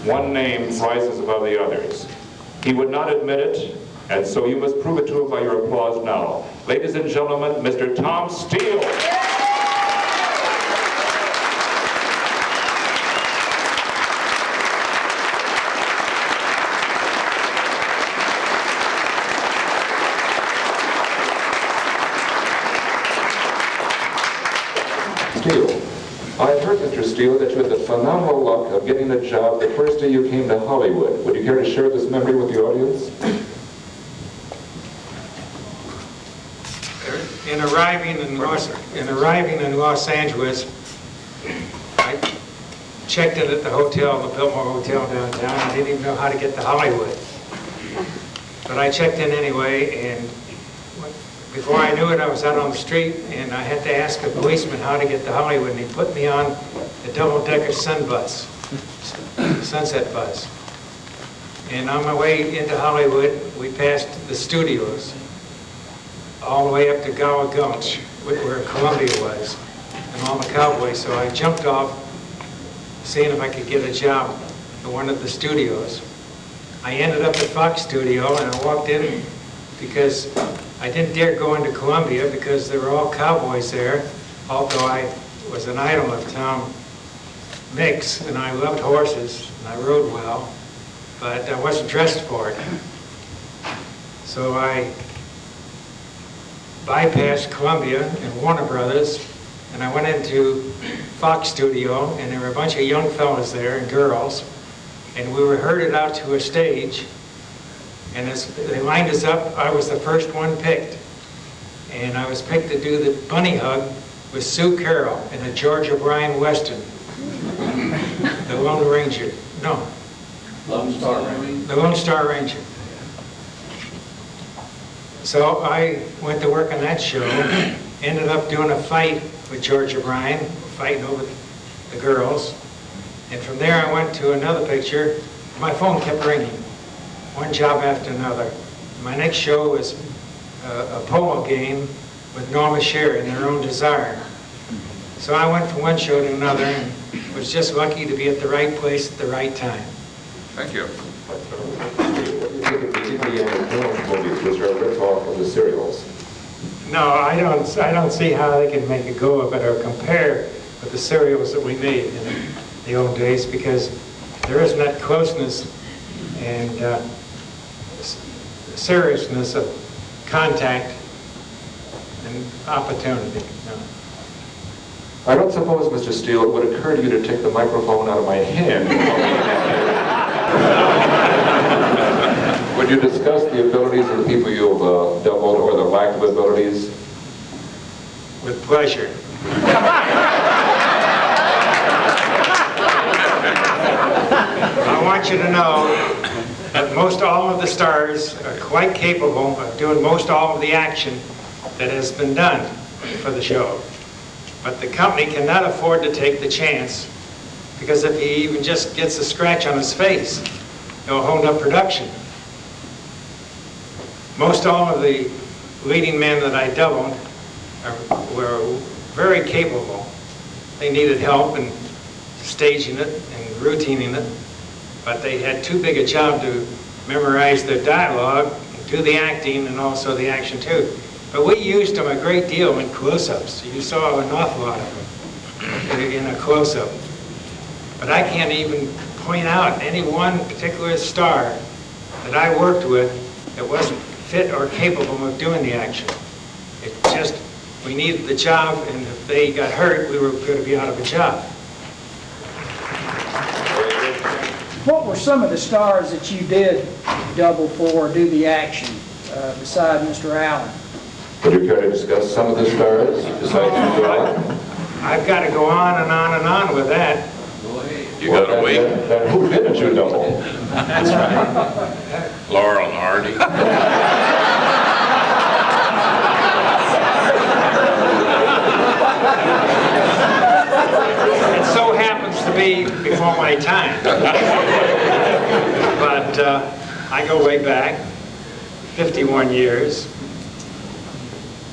one name rises above the others. He would not admit it, and so you must prove it to him by your applause now. Ladies and gentlemen, Mr. Tom Steele. Steele, I've heard, Mr. Steele, that you had the phenomenal luck of getting a job the first day you came to Hollywood. Would you care to share this memory with the audience? In arriving in Los Angeles, I checked in at the hotel, the Biltmore Hotel downtown. I didn't even know how to get to Hollywood. But I checked in anyway, and before I knew it, I was out on the street, and I had to ask a policeman how to get to Hollywood, and he put me on the double-decker Sunset bus. And on my way into Hollywood, we passed the studios, all the way up to Gower Gulch, where Columbia was, and all the cowboys. So I jumped off, seeing if I could get a job at one of the studios. I ended up at Fox Studio, and I walked in because I didn't dare go into Columbia because there were all cowboys there, although I was an idol of Tom Mix, and I loved horses, and I rode well, but I wasn't dressed for it. So I bypassed Columbia and Warner Brothers, and I went into Fox Studio, and there were a bunch of young fellas there and girls, and we were herded out to a stage, and as they lined us up, I was the first one picked. And I was picked to do the bunny hug with Sue Carroll in a George O'Brien Western. The Lone Ranger. No. Lone Star Ranger. The Lone Star Ranger. So I went to work on that show, ended up doing a fight with George O'Brien, fighting over the girls. And from there I went to another picture. My phone kept ringing, one job after another. My next show was a polo game with Norma Shearer in Their Own Desire. So I went from one show to another and was just lucky to be at the right place at the right time. Thank you. Was there a rip-off of the serials? No, I don't see how they can make a go of it or compare with the serials that we made in the old days, because there isn't that closeness and seriousness of contact and opportunity. No. I don't suppose, Mr. Steele, it would occur to you to take the microphone out of my hand. Would you discuss the abilities of the people you've doubled, or the lack of abilities? With pleasure. I want you to know that most all of the stars are quite capable of doing most all of the action that has been done for the show. But the company cannot afford to take the chance, because if he even just gets a scratch on his face, it'll hold up production. Most all of the leading men that I doubled were very capable. They needed help in staging it and routining it, but they had too big a job to memorize their dialogue, do the acting, and also the action too. But we used them a great deal in close-ups. You saw an awful lot of them in a close-up. But I can't even point out any one particular star that I worked with that wasn't fit or capable of doing the action. It just, we needed the job, and if they got hurt, we were going to be out of a job. What were some of the stars that you did double for or do the action beside Mr. Allen? Would you care to discuss some of the stars besides Mr. Allen? I've got to go on and on and on with that. You gotta wait. Then who didn't you double? That's right. Laurel and Hardy. It so happens to be before my time. But I go way back, 51 years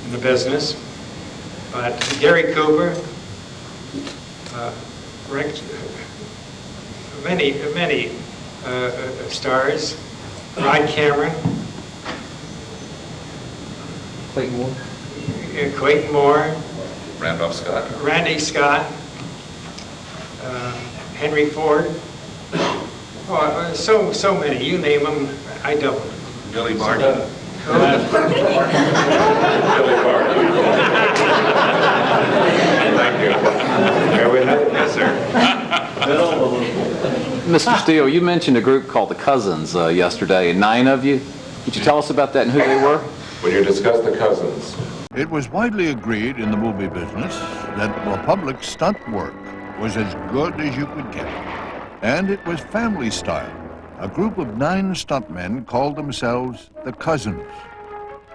in the business. But Gary Cooper, many stars. Rod Cameron, Clayton Moore, Randolph Scott. Randy Scott, Henry Ford. Oh, so many. You name them, I doubled. Billy Barty. Billy Barty. Thank you. May we have it? Yes, sir. Mr. Steele, you mentioned a group called the Cousins yesterday, 9 of you. Would you tell us about that and who they were? Will you discuss the Cousins? It was widely agreed in the movie business that Republic stunt work was as good as you could get. And it was family style. A group of 9 stuntmen called themselves the Cousins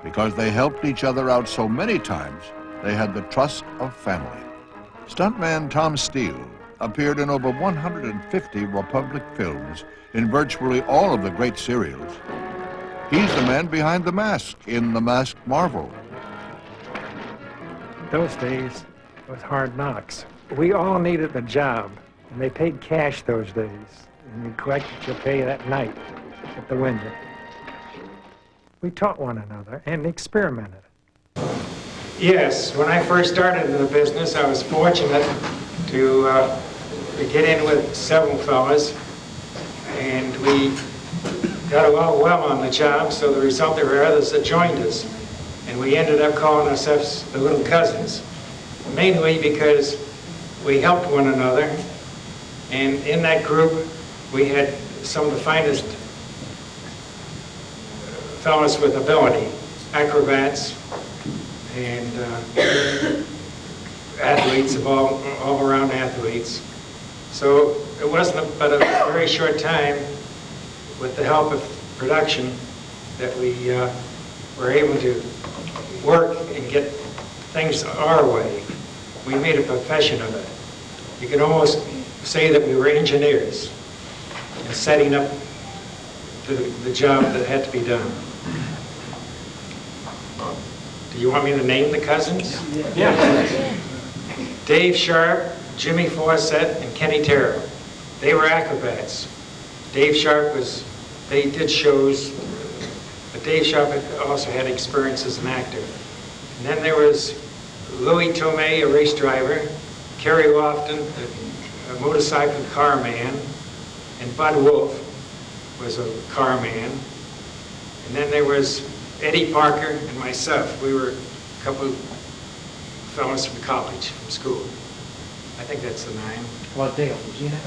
because they helped each other out so many times they had the trust of family. Stuntman Tom Steele appeared in over 150 Republic films in virtually all of the great serials. He's the man behind the mask in The Masked Marvel. Those days was hard knocks. We all needed a job, and they paid cash those days, and you collected your pay that night at the window. We taught one another and experimented. Yes, when I first started in the business, I was fortunate to get in with several fellas, and we got along well on the job, so the result, there were others that joined us, and we ended up calling ourselves the Little Cousins, mainly because we helped one another, and in that group, we had some of the finest fellas with ability, acrobats, and athletes, of all-around athletes. So it wasn't but a very short time, with the help of production, that we were able to work and get things our way. We made a profession of it. You could almost say that we were engineers in setting up the job that had to be done. Do you want me to name the Cousins? Yeah. Dave Sharp, Jimmy Fawcett, and Kenny Terrell. They were acrobats. Dave Sharp they did shows, but Dave Sharp also had experience as an actor. And then there was Louis Tomei, a race driver, Kerry Lofton, a motorcycle car man, and Bud Wolf was a car man. And then there was Eddie Parker and myself. We were a couple of fellows from college, from school. I think that's the 9. Well, Dale, did you know?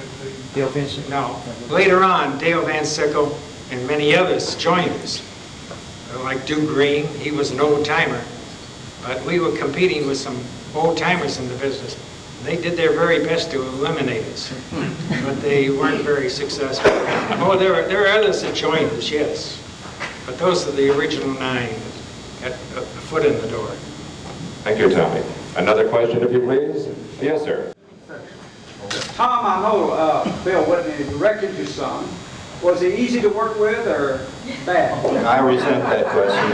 Dale Vincent? No. Later on, Dale Van Sickle and many others joined us. Like Duke Green, he was an old-timer. But we were competing with some old-timers in the business. They did their very best to eliminate us, but they weren't very successful. Oh, there are others that joined us, yes. But those are the original 9 that got a foot in the door. Thank you, Tommy. Another question, if you please? Yes, sir. Tom, I know Bill Whitney directed you some. Was he easy to work with or bad? I resent that question.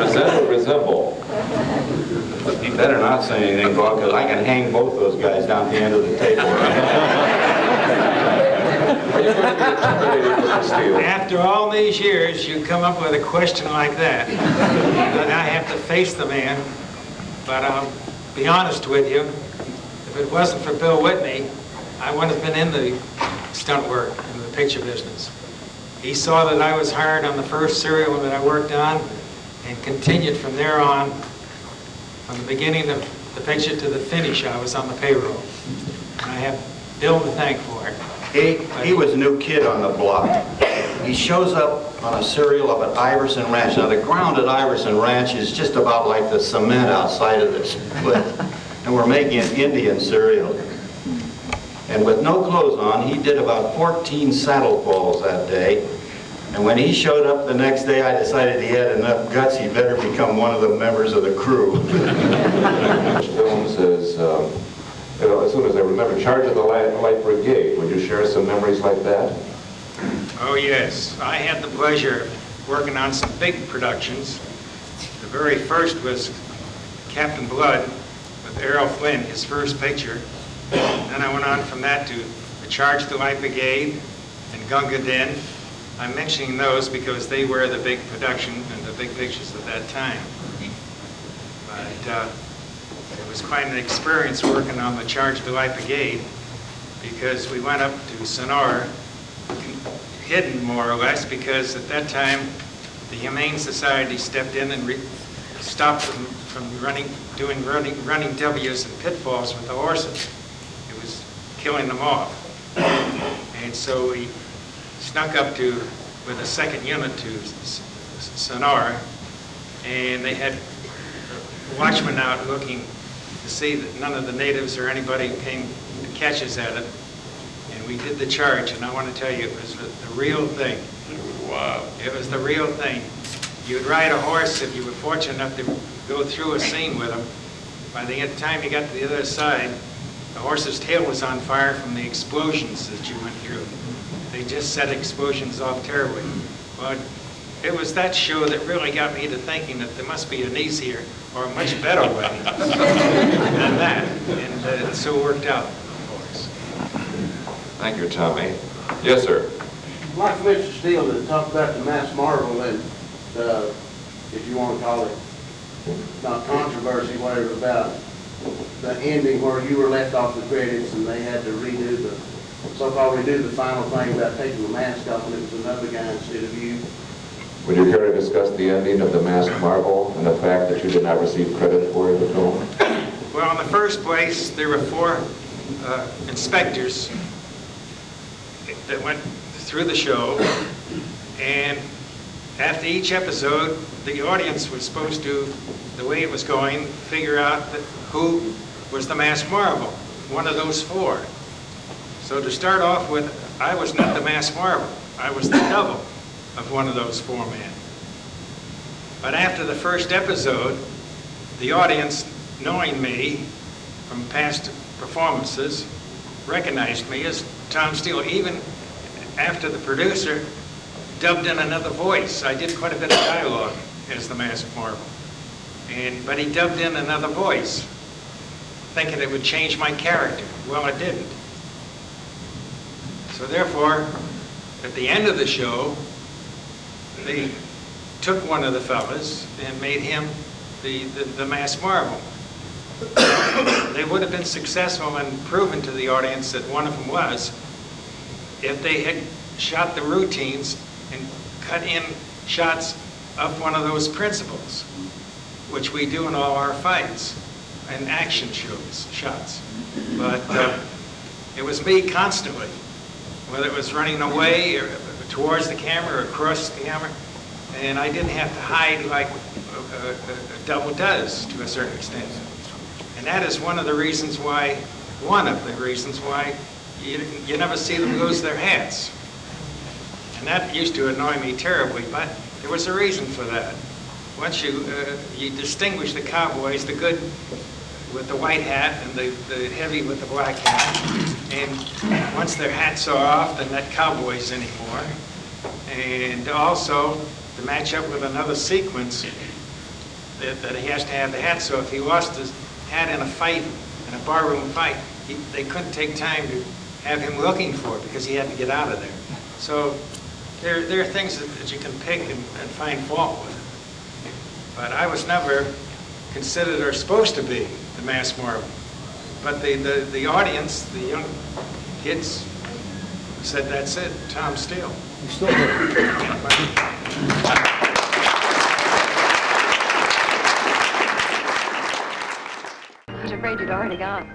Resent or resemble? You better not say anything, Bob, because I can hang both those guys down at the end of the table. Are you going to be intimidated, Mr. Steele? After all these years, you come up with a question like that. And I have to face the man. But I'll be honest with you, if it wasn't for Bill Whitney, I wouldn't have been in the stunt work, in the picture business. He saw that I was hired on the first serial that I worked on and continued from there on. From the beginning of the picture to the finish, I was on the payroll. And I have Bill to thank for it. He was a new kid on the block. He shows up on a serial up at Iverson Ranch. Now, the ground at Iverson Ranch is just about like the cement outside of the split. And we're making an Indian cereal. And with no clothes on, he did about 14 saddle falls that day. And when he showed up the next day, I decided he had enough guts, he better become one of the members of the crew. Films as soon as I remember, Charge of the Light Brigade. Would you share some memories like that? Oh, yes. I had the pleasure of working on some big productions. The very first was Captain Blood with Errol Flynn, his first picture. Then I went on from that to The Charge the Light Brigade and Gunga Din. I'm mentioning those because they were the big production and the big pictures at that time. But it was quite an experience working on the Charge the Light Brigade because we went up to Sonora, hidden more or less, because at that time the Humane Society stepped in and stopped them from doing running W's and pitfalls with the horses. It was killing them off. And so we snuck up with a second unit to Sonora, and they had watchmen out looking to see that none of the natives or anybody came to catch us at it. And we did the charge, and I want to tell you, it was the real thing. Wow. It was the real thing. You'd ride a horse if you were fortunate enough to go through a scene with him. By the time you got to the other side, the horse's tail was on fire from the explosions that you went through. They just set explosions off terribly. But it was that show that really got me to thinking that there must be an easier or a much better way than that. And it so worked out, of course. Thank you, Tommy. Yes, sir. Like Mr. Steele that talked about the mass marvel and if you want to call it, not controversy, whatever, about the ending where you were left off the credits and they had to so-called redo the final thing about taking the mask off and it was another guy instead of you. Would you care to discuss the ending of The Masked Marvel and the fact that you did not receive credit for the film? Well, in the first place, there were 4 inspectors that went through the show, and after each episode, the audience was supposed to, the way it was going, figure out who was the masked marvel, one of those 4. So to start off with, I was not the masked marvel. I was the double of one of those 4 men. But after the first episode, the audience, knowing me from past performances, recognized me as Tom Steele, even after the producer dubbed in another voice. I did quite a bit of dialogue as the masked marvel. But he dubbed in another voice, thinking it would change my character. Well, it didn't. So therefore, at the end of the show, they took one of the fellas and made him the masked marvel. They would have been successful in proving to the audience that one of them was if they had shot the routines and cut in shots of one of those principles, which we do in all our fights and action shots. But it was me constantly, whether it was running away or towards the camera or across the camera, and I didn't have to hide like a double does to a certain extent. And that is one of the reasons why you never see them lose their hats. And that used to annoy me terribly, but there was a reason for that. Once you distinguish the cowboys, the good with the white hat and the heavy with the black hat, and once their hats are off, they're not cowboys anymore. And also, to match up with another sequence, that he has to have the hat, so if he lost his hat in a fight, in a barroom fight, they couldn't take time to have him looking for it because he had to get out of there. So there are things that you can pick and find fault with. But I was never considered or supposed to be the masked marvel. But the audience, the young kids, said, that's it, Tom Steele. You still do. I was afraid you'd already gone.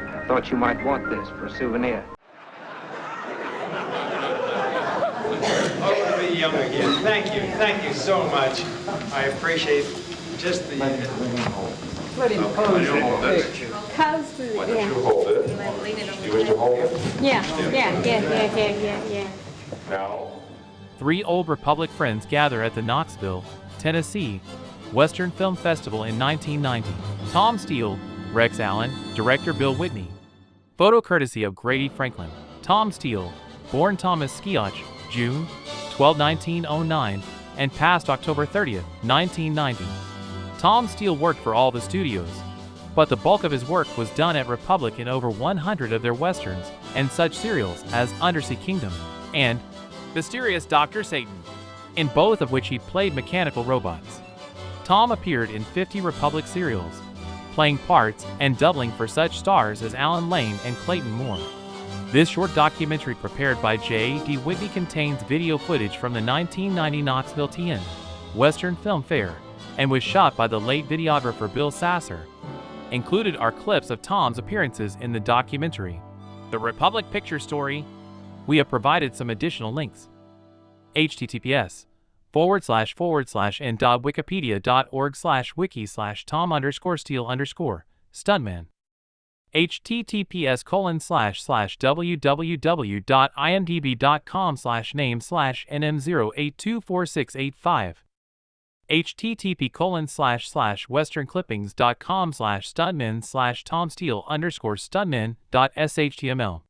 I thought you might want this for a souvenir. Oh, to be young again. Thank you so much. I appreciate just the... Let him pose the picture. Pose for the... Why don't you hold it? You wish to hold it? Yeah. Now. 3 old Republic friends gather at the Knoxville, Tennessee, Western Film Festival in 1990. Tom Steele, Rex Allen, director Bill Whitney. Photo courtesy of Grady Franklin. Tom Steele, born Thomas Skiach, June 12, 1909, and passed October 30, 1990. Tom Steele worked for all the studios. but the bulk of his work was done at Republic in over 100 of their westerns and such serials as Undersea Kingdom and Mysterious Dr. Satan, in both of which he played mechanical robots. Tom appeared in 50 Republic serials, playing parts and doubling for such stars as Alan Lane and Clayton Moore. This short documentary prepared by J.D. Whitney contains video footage from the 1990 Knoxville TN Western Film Fair and was shot by the late videographer Bill Sasser. Included are clips of Tom's appearances in the documentary, The Republic Picture Story. We have provided some additional links. https://n.wikipedia.org/wiki/Tom_Steele_Stuntman. https://www.imdb.com/name/nm0824685. http://westernclippings.com/stuntman/Tom Steele_stuntman.shtml.